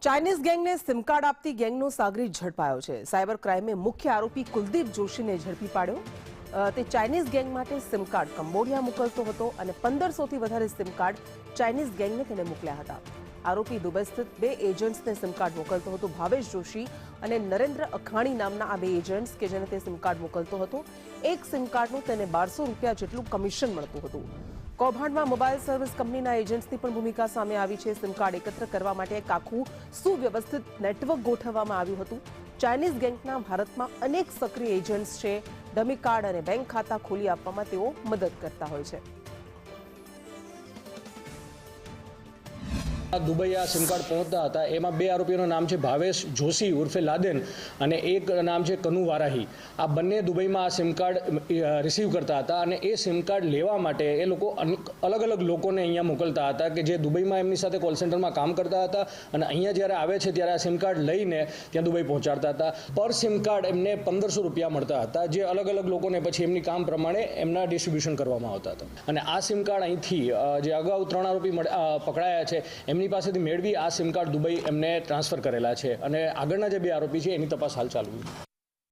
Chinese ગેંગને sim card આપતી ગેંગનો સાગરીત ઝડપાયો છે। Cyber ક્રાઇમે મુખ્ય આરોપી કુલદીપ જોશીને ઝડપી પાડ્યો। તે ચાઇનીઝ ગેંગ માટે સિમ કાર્ડ કંબોડિયા મોકલતો હતો અને 1500થી વધારે સિમ કાર્ડ ચાઇનીઝ ગેંગને તેને મોકલ્યા હતા। આરોપી દુબઈ સ્થિત બે એજન્ટ્સને સિમ કાર્ડ મોકલતો હતો। ભાવેશ જોશી અને નરેન્દ્ર અખાણી નામના આ બે એજન્ટ્સ કે જેને તે સિમ કાર્ડ મોકલતો હતો। એક સિમ કાર્ડનું તેને 1200 રૂપિયા જેટલું કમિશન મળતું હતું। કૌભાંડમાં મોબાઈલ સર્વિસ કંપનીના એજન્ટ્સની પણ ભૂમિકા સામે આવી છે। સિમ કાર્ડ એકત્ર કરવા માટે એક આખું સુવ્યવસ્થિત નેટવર્ક ગોઠવવામાં આવ્યું હતું। ચાઇનીઝ ગેંગના ભારતમાં અનેક સક્રિય એજન્ટ્સ છે। ડમી કાર્ડ અને બેંક ખાતા ખોલી આપવામાં તેઓ મદદ કરતા હોય છે। દુબઈ આ સિમ કાર્ડ પહોંચતા હતા એમાં બે આરોપીઓનું નામ છે ભાવેશ જોશી ઉર્ફે લાદેન અને એક નામ છે કનુ વારાહી। આ બંને દુબઈમાં આ સિમ કાર્ડ રિસીવ કરતા હતા અને એ સિમ કાર્ડ લેવા માટે એ લોકો અલગ અલગ લોકોને અહીંયા મોકલતા હતા કે જે દુબઈમાં એમની સાથે કોલ સેન્ટરમાં કામ કરતા હતા અને અહીંયા જ્યારે આવે છે ત્યારે આ સિમ કાર્ડ લઈને ત્યાં દુબઈ પહોંચાડતા હતા। પર સિમ કાર્ડ એમને 1500 રૂપિયા મળતા હતા જે અલગ અલગ લોકોને પછી એમની કામ પ્રમાણે એમના ડિસ્ટ્રીબ્યુશન કરવામાં આવતા હતા। અને આ સિમ કાર્ડ અહીંથી જે અગાઉ 3 આરોપી પકડાયા છે એમની પાસેથી મેળવી આ સિમ કાર્ડ દુબઈ એમને ટ્રાન્સફર કરેલા છે અને આગળના જે બે આરોપી છે એની તપાસ હાલ ચાલુ છે।